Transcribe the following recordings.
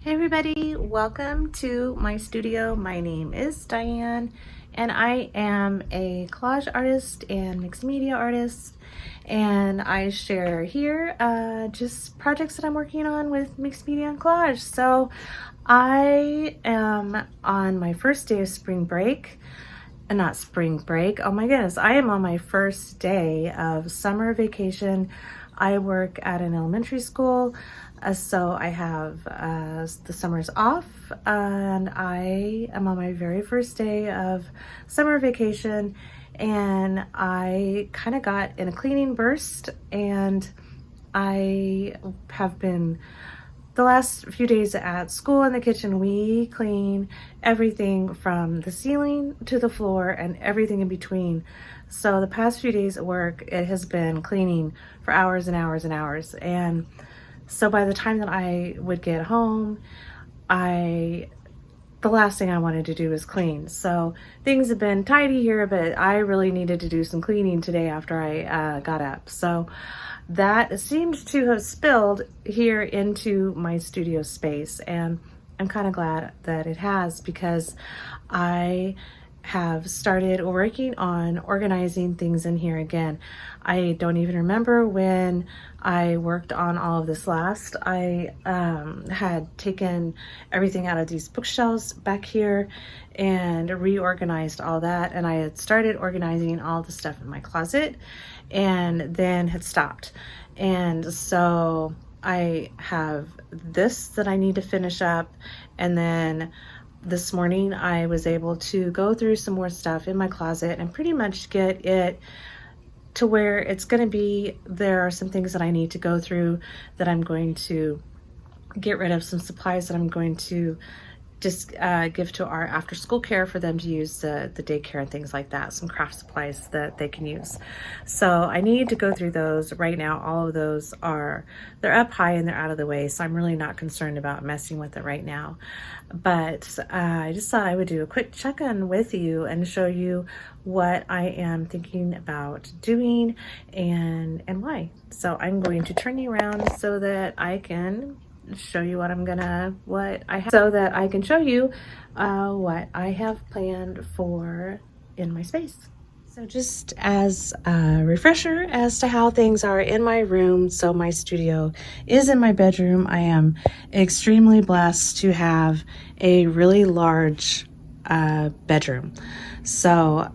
Hey everybody, welcome to my studio. My name is Diane and I am a collage artist and mixed media artist, and I share here just projects that I'm working on with mixed media and collage. So I am on my first day of spring break. Not spring break, oh my goodness, I am on my first day of summer vacation. I work at an elementary school, so I have the summers off, and I am on my very first day of summer vacation, and I kind of got in a cleaning burst, and I have been the last few days at school in the kitchen. We clean everything from the ceiling to the floor and everything in between. So the past few days at work, it has been cleaning for hours and hours and hours. And so by the time that I would get home, the last thing I wanted to do was clean. So things have been tidy here, but I really needed to do some cleaning today after I got up. So that seemed to have spilled here into my studio space, and I'm kind of glad that it has, because I have started working on organizing things in here again. I don't even remember when I worked on all of this last. I had taken everything out of these bookshelves back here and reorganized all that, and I had started organizing all the stuff in my closet and then had stopped. And so I have this that I need to finish up, and then this morning I was able to go through some more stuff in my closet and pretty much get it to where it's going to be. There are some things that I need to go through, that I'm going to get rid of, some supplies that I'm going to just give to our after school care for them to use, the daycare and things like that, some craft supplies that they can use. So I need to go through those right now. All of those they're up high and they're out of the way, so I'm really not concerned about messing with it right now. But I just thought I would do a quick check-in with you and show you what I am thinking about doing and why. So I'm going to turn you around so that I can show you what I can show you what I have planned for in my space. So just as a refresher as to how things are in my room, so my studio is in my bedroom. I am extremely blessed to have a really large bedroom. So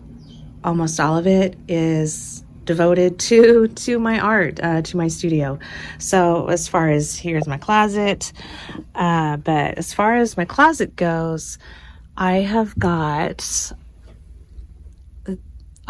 almost all of it is devoted to my art, to my studio. So as far as here's my closet, but as far as my closet goes, I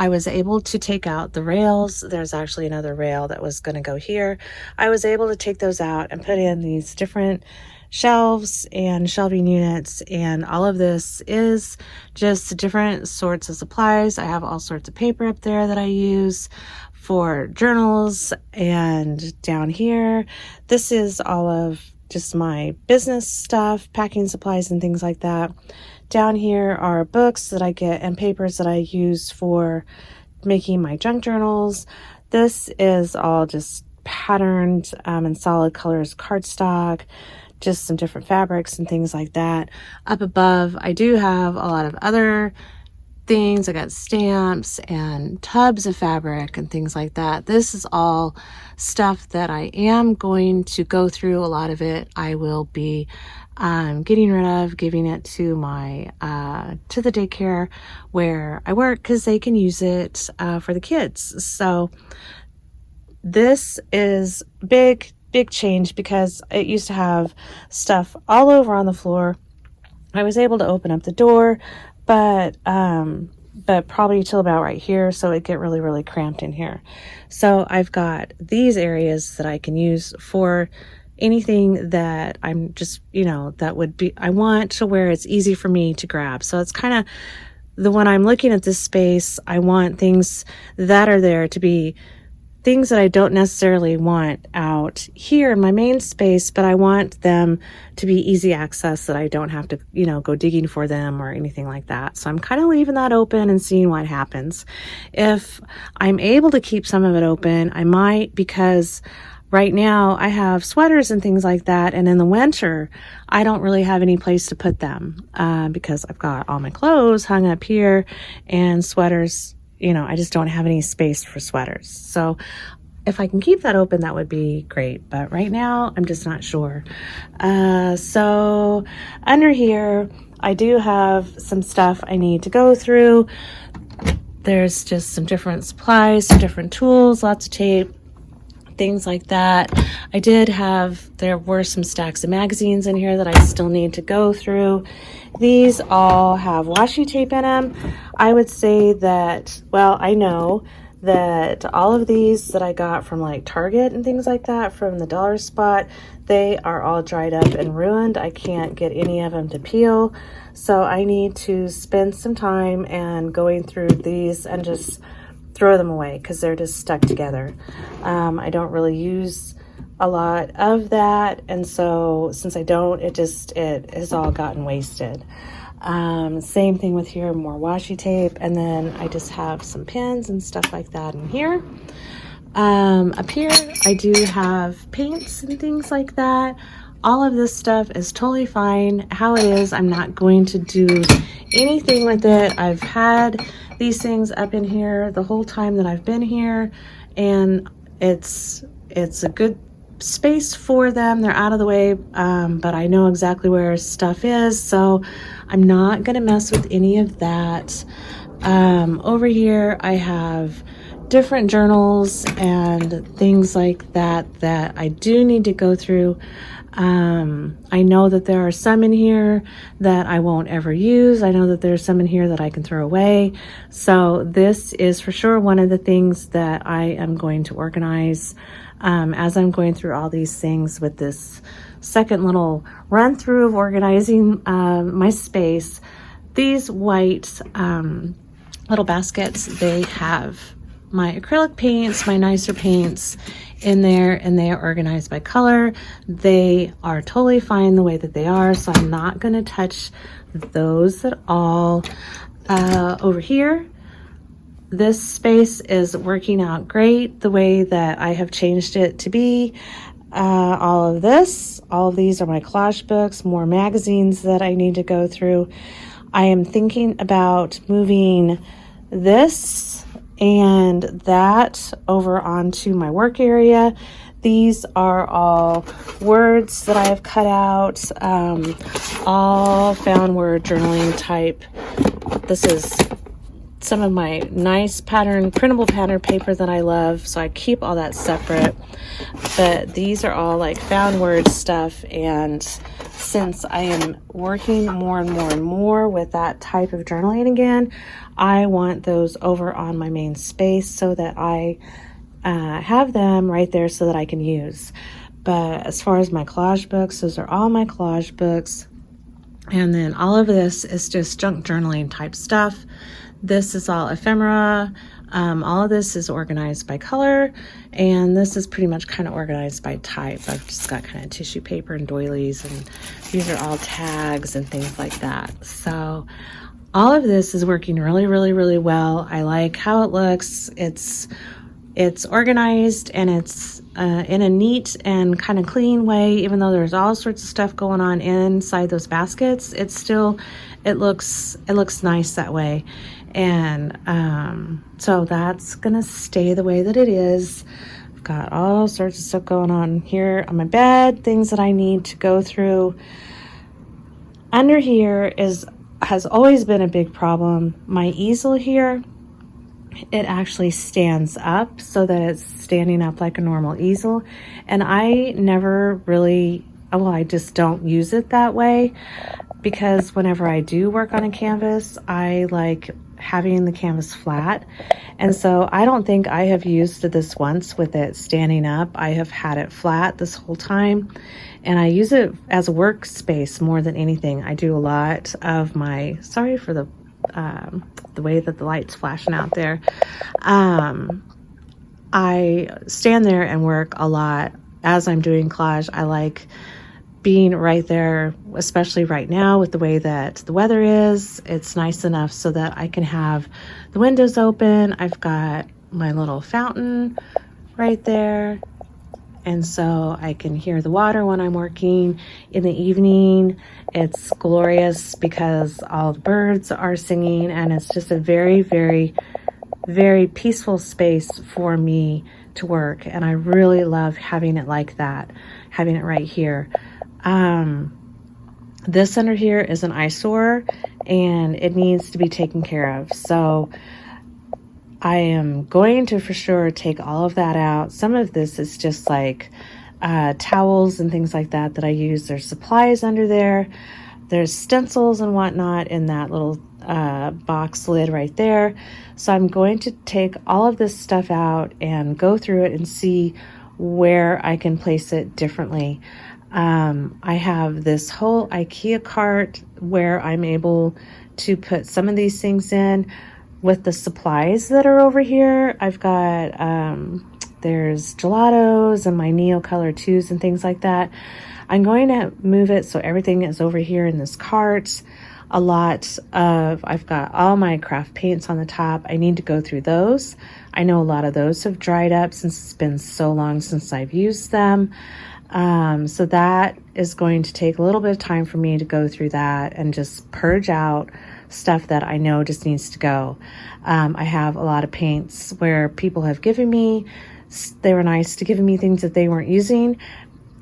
was able to take out the rails. There's actually another rail that was going to go here. I was able to take those out and put in these different shelves and shelving units, and all of this is just different sorts of supplies. I have all sorts of paper up there that I use for journals, and down here this is all of just my business stuff, packing supplies and things like that. Down here are books that I get and papers that I use for making my junk journals. This is all just patterned in solid colors cardstock, just some different fabrics and things like that. Up above, I do have a lot of other things. I got stamps and tubs of fabric and things like that. This is all stuff that I am going to go through. A lot of it I will be getting rid of, giving it to my to the daycare where I work, because they can use it for the kids. So this is big change, because it used to have stuff all over on the floor. I was able to open up the door, but probably till about right here, so it get really cramped in here. So I've got these areas that I can use for anything that I'm just, that would be, I want to where it's easy for me to grab. So it's kind of when I'm looking at this space, I want things that are there to be things that I don't necessarily want out here in my main space, but I want them to be easy access, that I don't have to, go digging for them or anything like that. So I'm kind of leaving that open and seeing what happens. If I'm able to keep some of it open, I might, because right now I have sweaters and things like that. And in the winter, I don't really have any place to put them because I've got all my clothes hung up here and sweaters, you know, I just don't have any space for sweaters. So if I can keep that open, that would be great. But right now, I'm just not sure. So under here, I do have some stuff I need to go through. There's just some different supplies, some different tools, lots of tape, things like that. There were some stacks of magazines in here that I still need to go through. These all have washi tape in them. I would say that, well, I know that all of these that I got from like Target and things like that from the dollar spot, they are all dried up and ruined. I can't get any of them to peel. So I need to spend some time and going through these and just throw them away because they're just stuck together. I don't really use a lot of that, and so since I don't, it has all gotten wasted. Same thing with here, more washi tape, and then I just have some pins and stuff like that in here. Up here I do have paints and things like that. All of this stuff is totally fine how it is. I'm not going to do anything with it. I've had these things up in here the whole time that I've been here, and it's a good space for them. They're out of the way, but I know exactly where stuff is, so I'm not gonna mess with any of that. Over here I have different journals and things like that I do need to go through. I know that there are some in here that I won't ever use. I know that there's some in here that I can throw away. So this is for sure one of the things that I am going to organize as I'm going through all these things with this second little run through of organizing my space. These white little baskets, they have my acrylic paints, my nicer paints in there, and they are organized by color. They are totally fine the way that they are, so I'm not going to touch those at all. Over here, this space is working out great the way that I have changed it to be. All of these are my collage books, more magazines that I need to go through. I am thinking about moving this and that over onto my work area. These are all words that I have cut out, all found word journaling type. This is some of my nice printable pattern paper that I love, so I keep all that separate. But these are all like found word stuff, and since I am working more and more and more with that type of journaling again, I want those over on my main space so that I have them right there so that I can use. But as far as my collage books, those are all my collage books. And then all of this is just junk journaling type stuff. This is all ephemera. All of this is organized by color, and this is pretty much kind of organized by type. I've just got kind of tissue paper and doilies, and these are all tags and things like that. So all of this is working really, really, really well. I like how it looks. It's organized, and it's in a neat and kind of clean way. Even though there's all sorts of stuff going on inside those baskets, it looks nice that way. And so that's gonna stay the way that it is. I've got all sorts of stuff going on here on my bed, things that I need to go through. Under here has always been a big problem. My easel here, it actually stands up so that it's standing up like a normal easel, and I never really, I just don't use it that way, because whenever I do work on a canvas, I like having the canvas flat. And so I don't think I have used this once with it standing up. I have had it flat this whole time, and I use it as a workspace more than anything. I do a lot of my, sorry for the way that the light's flashing out there. I stand there and work a lot as I'm doing collage. I like being right there, especially right now with the way that the weather is. It's nice enough so that I can have the windows open. I've got my little fountain right there, and so I can hear the water when I'm working. In the evening, it's glorious because all the birds are singing, and it's just a very, very, very peaceful space for me to work. And I really love having it like that, having it right here. This under here is an eyesore, and it needs to be taken care of. So I am going to for sure take all of that out. Some of this is just like towels and things like that I use. There's supplies under there. There's stencils and whatnot in that little box lid right there. So I'm going to take all of this stuff out and go through it and see where I can place it differently. I have this whole IKEA cart where I'm able to put some of these things in with the supplies that are over here. I've got, there's gelatos and my Neo Color 2s and things like that. I'm going to move it so everything is over here in this cart. I've got all my craft paints on the top. I need to go through those. I know a lot of those have dried up since it's been so long since I've used them. So that is going to take a little bit of time for me to go through that and just purge out stuff that I know just needs to go. I have a lot of paints where people have given me, they were nice to giving me things that they weren't using,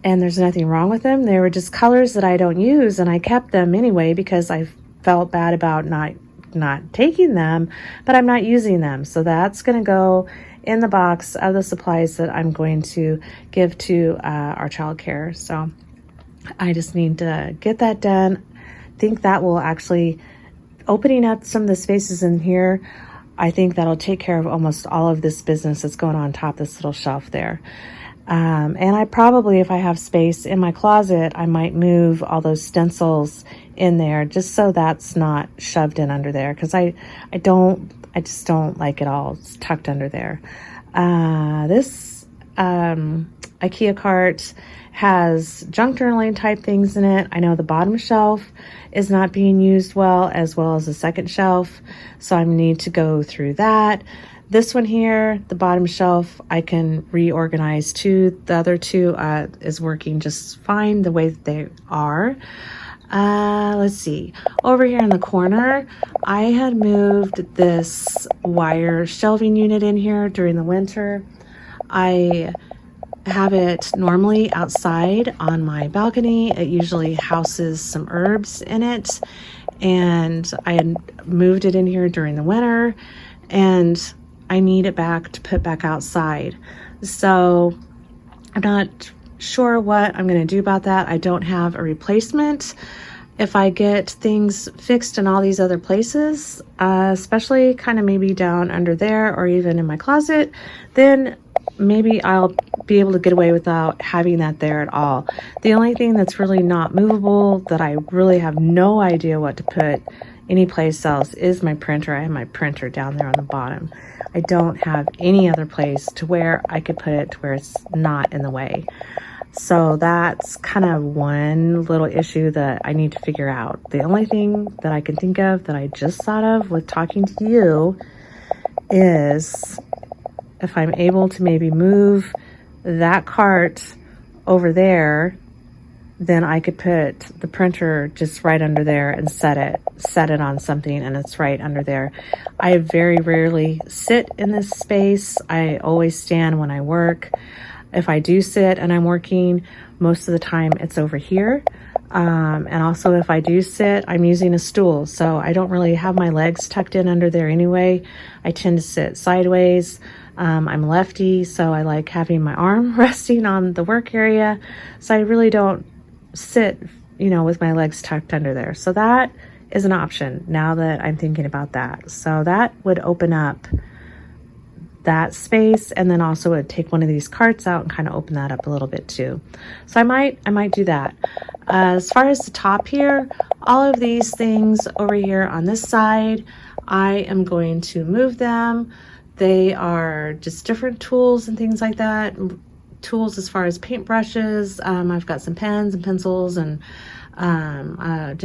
and there's nothing wrong with them. They were just colors that I don't use, and I kept them anyway because I felt bad about not taking them, but I'm not using them. So that's going to go in the box of the supplies that I'm going to give to our childcare. So I just need to get that done. I think that will actually, opening up some of the spaces in here, I think that'll take care of almost all of this business that's going on top of this little shelf there. And I probably, if I have space in my closet, I might move all those stencils in there just so that's not shoved in under there, because I just don't like it all tucked under there. This IKEA cart has junk journaling type things in it. I know the bottom shelf is not being used well as the second shelf, so I need to go through that. This one here, the bottom shelf, I can reorganize too. The other two is working just fine the way that they are. Let's see. Over here in the corner, I had moved this wire shelving unit in here during the winter. I have it normally outside on my balcony. It usually houses some herbs in it, and I had moved it in here during the winter, and I need it back to put back outside. So I'm not sure what I'm going to do about that. I don't have a replacement. If I get things fixed in all these other places, especially kind of maybe down under there or even in my closet, then maybe I'll be able to get away without having that there at all. The only thing that's really not movable that I really have no idea what to put anyplace else is my printer. I have my printer down there on the bottom. I don't have any other place to where I could put it to where it's not in the way. So that's kind of one little issue that I need to figure out. The only thing that I can think of that I just thought of with talking to you is if I'm able to maybe move that cart over there, then I could put the printer just right under there and set it on something, and it's right under there. I very rarely sit in this space. I always stand when I work. If I do sit and I'm working, most of the time it's over here. And also if I do sit, I'm using a stool. So I don't really have my legs tucked in under there anyway. I tend to sit sideways. I'm lefty, so I like having my arm resting on the work area. So I really don't sit, with my legs tucked under there. So that is an option now that I'm thinking about that. So that would open up that space, and then also would take one of these carts out and kind of open that up a little bit too. So I might do that. As far as the top here, all of these things over here on this side, I am going to move them. They are just different tools and things like that. Tools as far as paintbrushes. I've got some pens and pencils, and I've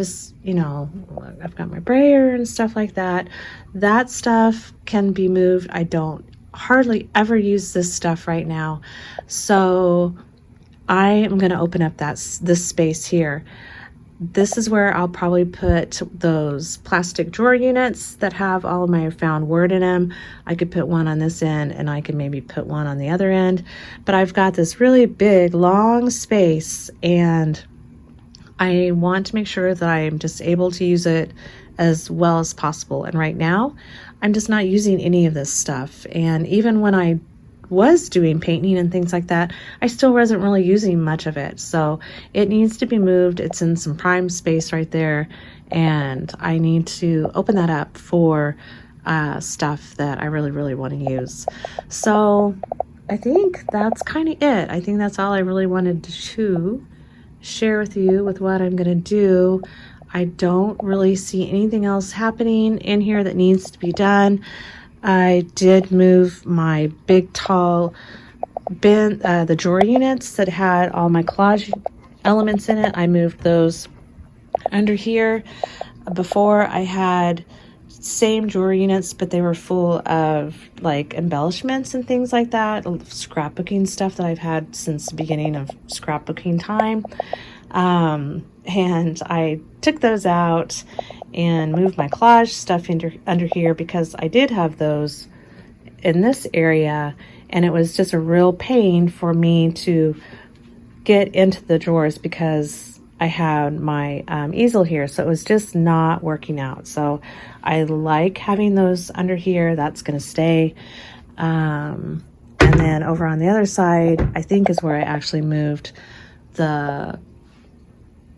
got my brayer and stuff like that. That stuff can be moved. I don't hardly ever use this stuff right now. So I am going to open up this space here. This is where I'll probably put those plastic drawer units that have all of my found word in them. I could put one on this end and I could maybe put one on the other end. But I've got this really big, long space, and I want to make sure that I'm just able to use it as well as possible. And right now, I'm just not using any of this stuff. And even when I was doing painting and things like that, I still wasn't really using much of it. So it needs to be moved. It's in some prime space right there, and I need to open that up for stuff that I really, really want to use. So I think that's kind of it. I think that's all I really wanted to share with you with what I'm going to do. I don't really see anything else happening in here that needs to be done. I did move my big tall bin, the drawer units that had all my collage elements in it. I moved those under here. Before, I had same drawer units, but they were full of like embellishments and things like that, scrapbooking stuff that I've had since the beginning of scrapbooking time. And I took those out and moved my collage stuff under here because I did have those in this area, and it was just a real pain for me to get into the drawers because I had my easel here, so it was just not working out. So I like having those under here. That's going to stay. And then over on the other side, I think is where I actually moved the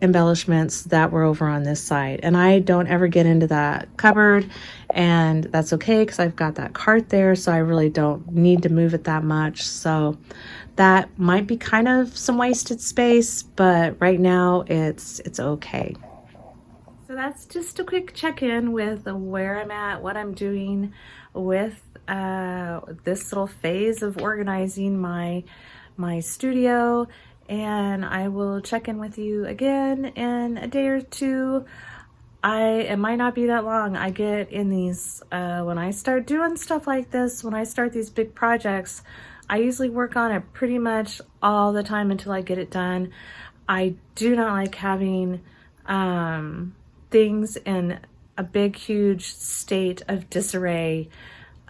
embellishments that were over on this side. And I don't ever get into that cupboard, and that's okay because I've got that cart there, so I really don't need to move it that much. So that might be kind of some wasted space, but right now it's okay. So that's just a quick check-in with where I'm at, what I'm doing with this little phase of organizing my studio. And I will check in with you again in a day or two. It might not be that long. I get in these, when I start doing stuff like this, when I start these big projects, I usually work on it pretty much all the time until I get it done. I do not like having things in a big, huge state of disarray.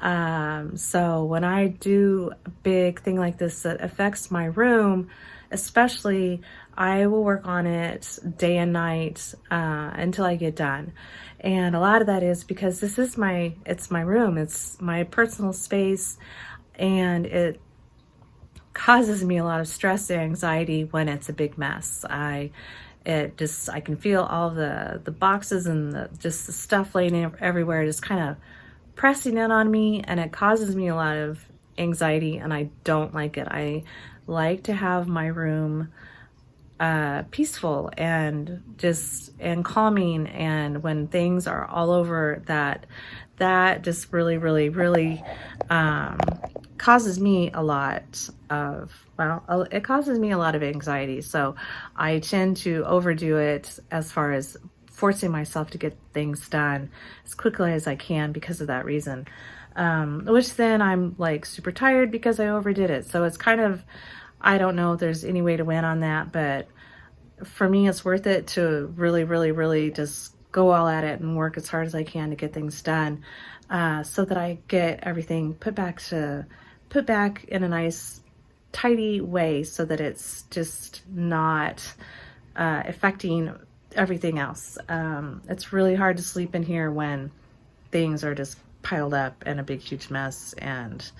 So when I do a big thing like this that affects my room, especially, I will work on it day and night until I get done. And a lot of that is because this is it's my room, it's my personal space, and it causes me a lot of stress and anxiety when it's a big mess. I can feel all the boxes and just the stuff laying everywhere just kind of pressing in on me, and it causes me a lot of anxiety, and I don't like it. I like to have my room peaceful and calming, and when things are all over that just really causes me a lot of, it causes me a lot of anxiety. So I tend to overdo it as far as forcing myself to get things done as quickly as I can because of that reason. Which then I'm like super tired because I overdid it. So it's kind of, I don't know if there's any way to win on that, but for me, it's worth it to really just go all at it and work as hard as I can to get things done, so that I get everything put back in a nice, tidy way, so that it's just not affecting everything else. It's really hard to sleep in here when things are just piled up in a big, huge mess, and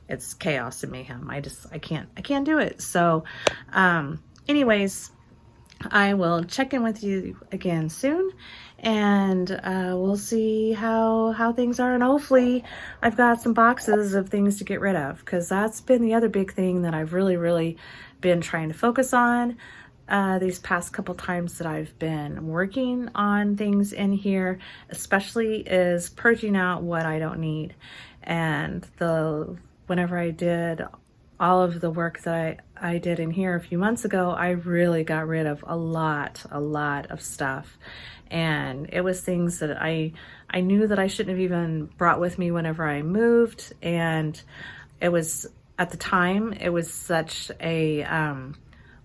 it's chaos and mayhem. I can't do it. So, anyways, I will check in with you again soon, and we'll see how things are. And hopefully I've got some boxes of things to get rid of, because that's been the other big thing that I've really been trying to focus on these past couple times that I've been working on things in here, especially is purging out what I don't need. And whenever I did all of the work that I did in here a few months ago, I really got rid of a lot of stuff. And it was things that I knew that I shouldn't have even brought with me whenever I moved. And it was, at the time, it was such a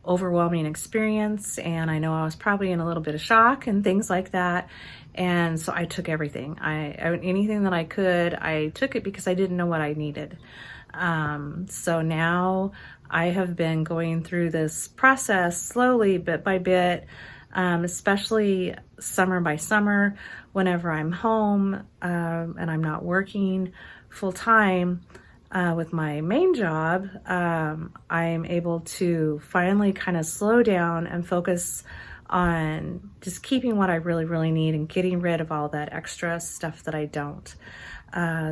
overwhelming experience, and I know I was probably in a little bit of shock and things like that. And so I took everything. Anything that I could, I took it because I didn't know what I needed. So now I have been going through this process slowly, bit by bit, especially summer by summer, whenever I'm home and I'm not working full time with my main job, I'm able to finally kind of slow down and focus on just keeping what I really, really need and getting rid of all that extra stuff that I don't.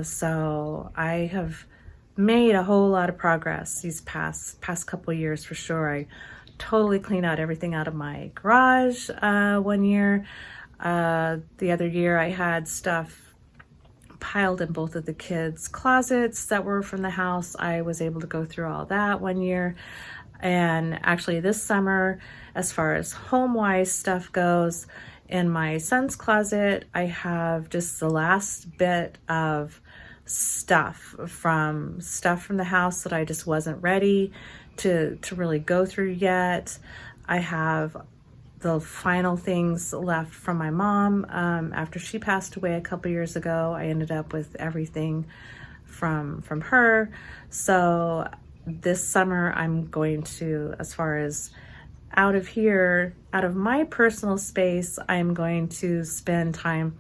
So I have made a whole lot of progress these past couple of years for sure. I totally cleaned out everything out of my garage one year. The other year I had stuff piled in both of the kids' closets that were from the house. I was able to go through all that one year. And actually this summer, as far as home-wise stuff goes, in my son's closet, I have just the last bit of stuff from the house that I just wasn't ready to really go through yet. I have the final things left from my mom. After she passed away a couple years ago, I ended up with everything from her. So this summer I'm going to, as far as out of here, out of my personal space, I'm going to spend time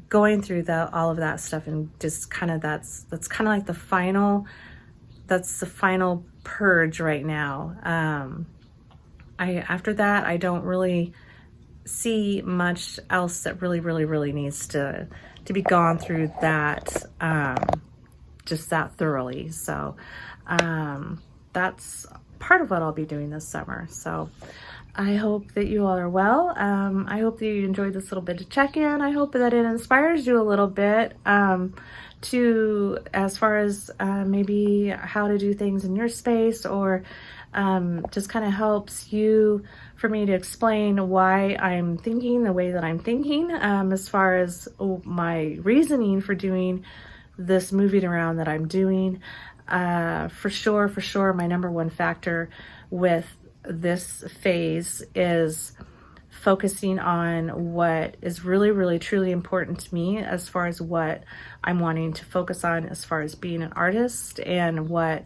going through all of that stuff, and just kind of that's kind of like the final purge right now. After that, I don't really see much else that really needs to be gone through that, just that thoroughly. So that's part of what I'll be doing this summer. So I hope that you all are well. I hope that you enjoyed this little bit of check-in. I hope that it inspires you a little bit to, as far as maybe how to do things in your space, or just kind of helps you, for me to explain why I'm thinking the way that I'm thinking, as far as my reasoning for doing this moving around that I'm doing. For sure, my number one factor with this phase is focusing on what is really truly important to me, as far as what I'm wanting to focus on as far as being an artist, and what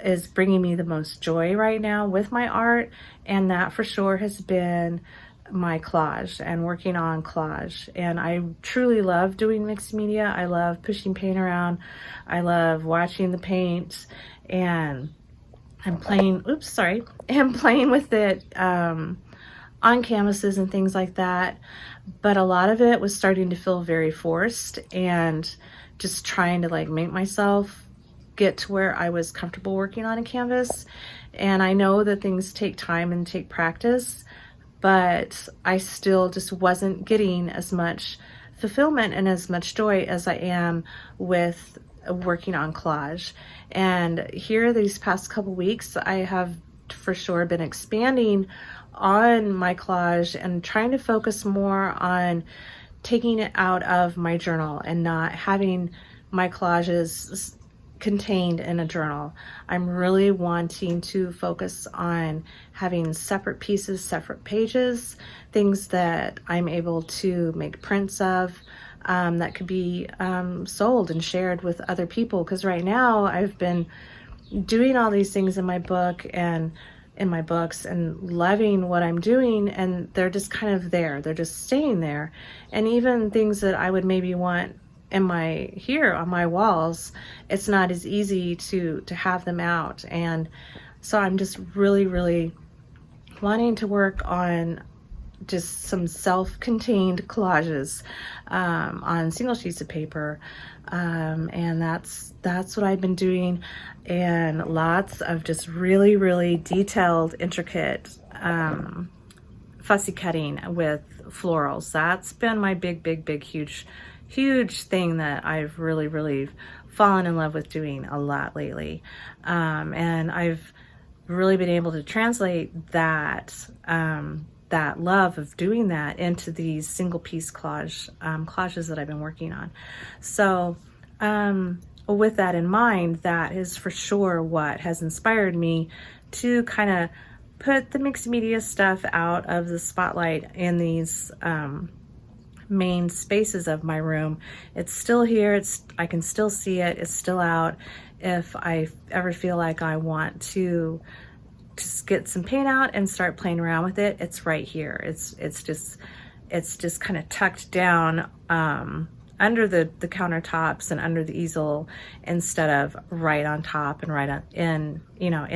is bringing me the most joy right now with my art. And that for sure has been my collage and working on collage. And I truly love doing mixed media. I love pushing paint around. I love watching the paint, and I'm playing with it on canvases and things like that. But a lot of it was starting to feel very forced, and just trying to like make myself get to where I was comfortable working on a canvas. And I know that things take time and take practice, but I still just wasn't getting as much fulfillment and as much joy as I am with working on collage. And here these past couple weeks, I have for sure been expanding on my collage and trying to focus more on taking it out of my journal and not having my collages contained in a journal. I'm really wanting to focus on having separate pieces, separate pages, things that I'm able to make prints of, that could be sold and shared with other people. Because right now I've been doing all these things in my book and in my books and loving what I'm doing, and they're just kind of there. They're just staying there. And even things that I would maybe want here on my walls, it's not as easy to have them out. And so I'm just really wanting to work on just some self-contained collages on single sheets of paper, and that's what I've been doing, and lots of just really detailed, intricate fussy cutting with florals. That's been my big huge thing that I've really fallen in love with doing a lot lately. And I've really been able to translate that love of doing that into these single piece collages that I've been working on. So with that in mind, that is for sure what has inspired me to kind of put the mixed media stuff out of the spotlight in these main spaces of my room. It's still here. I can still see it. It's still out. If I ever feel like I want to just get some paint out and start playing around with it, it's right here. It's just kind of tucked down under the countertops and under the easel, instead of right on top and right in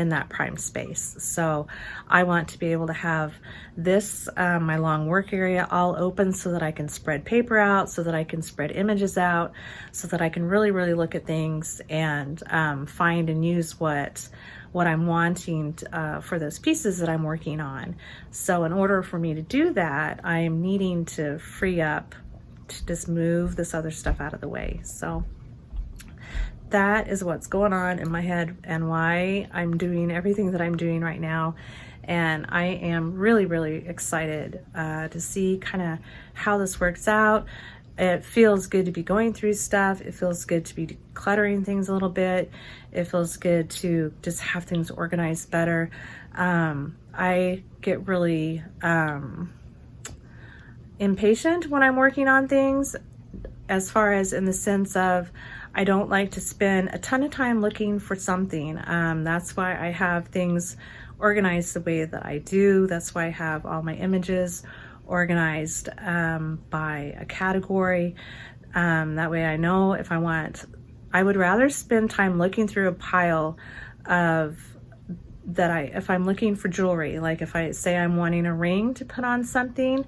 that prime space. So I want to be able to have this, my long work area, all open so that I can spread paper out, so that I can spread images out, so that I can really, really look at things and find and use what I'm wanting for those pieces that I'm working on. So in order for me to do that, I am needing to free up to just move this other stuff out of the way. So that is what's going on in my head and why I'm doing everything that I'm doing right now. And I am really, really excited to see kind of how this works out. It feels good to be going through stuff. It feels good to be decluttering things a little bit. It feels good to just have things organized better. I get really impatient when I'm working on things, as far as in the sense of I don't like to spend a ton of time looking for something. That's why I have things organized the way that I do. That's why I have all my images organized by a category. That way I know if I would rather spend time looking through a pile of if I'm looking for jewelry, like if I say I'm wanting a ring to put on something,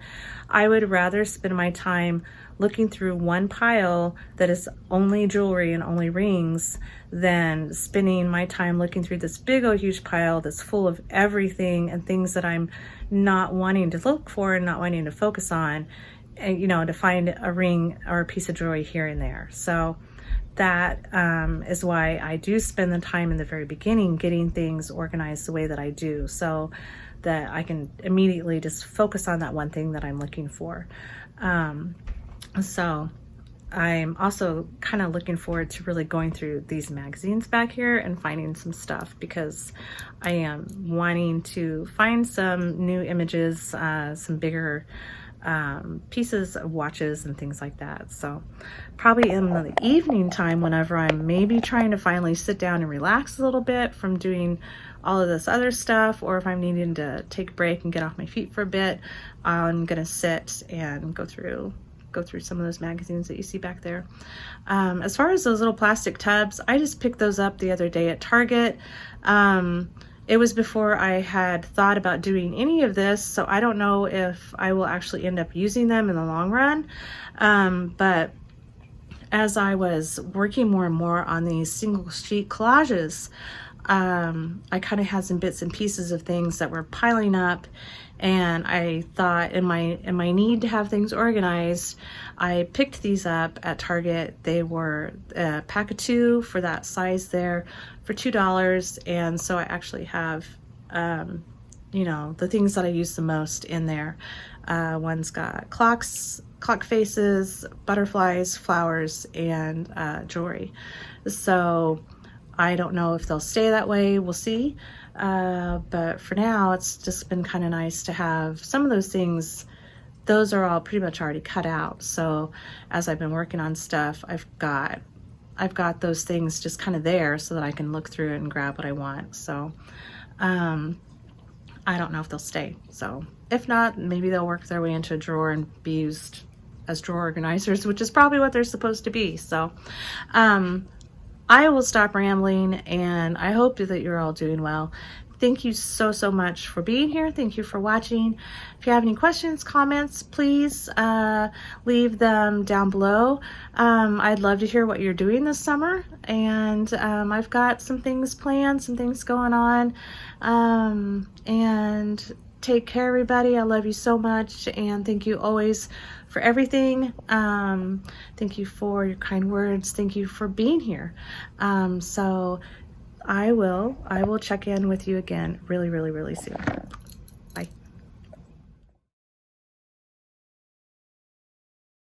I would rather spend my time looking through one pile that is only jewelry and only rings than spending my time looking through this big old huge pile that's full of everything and things that I'm not wanting to look for and not wanting to focus on, and to find a ring or a piece of jewelry here and there. So that is why I do spend the time in the very beginning getting things organized the way that I do, so that I can immediately just focus on that one thing that I'm looking for. So I'm also kind of looking forward to really going through these magazines back here and finding some stuff, because I am wanting to find some new images, some bigger pieces of watches and things like that. So probably in the evening time, whenever I'm maybe trying to finally sit down and relax a little bit from doing all of this other stuff, or if I'm needing to take a break and get off my feet for a bit, I'm gonna sit and go through some of those magazines that you see back there. As far as those little plastic tubs, I just picked those up the other day at Target. It was before I had thought about doing any of this, so I don't know if I will actually end up using them in the long run. But as I was working more and more on these single sheet collages, I kind of had some bits and pieces of things that were piling up, and I thought in my need to have things organized, I picked these up at Target. They were a pack of 2 for that size there for $2, and so I actually have the things that I use the most in there. One's got clocks, clock faces, butterflies, flowers, and jewelry. So I don't know if they'll stay that way, we'll see. But for now, it's just been kind of nice to have some of those things. Those are all pretty much already cut out. So as I've been working on stuff, I've got those things just kind of there so that I can look through it and grab what I want. So I don't know if they'll stay. So if not, maybe they'll work their way into a drawer and be used as drawer organizers, which is probably what they're supposed to be. So I will stop rambling, and I hope that you're all doing well. Thank you so much for being here. Thank you for watching. If you have any questions, comments, please leave them down below. I'd love to hear what you're doing this summer, and I've got some things planned, some things going on. And take care, everybody. I love you so much, and thank you always for everything. Thank you for your kind words. Thank you for being here. So I will check in with you again really soon.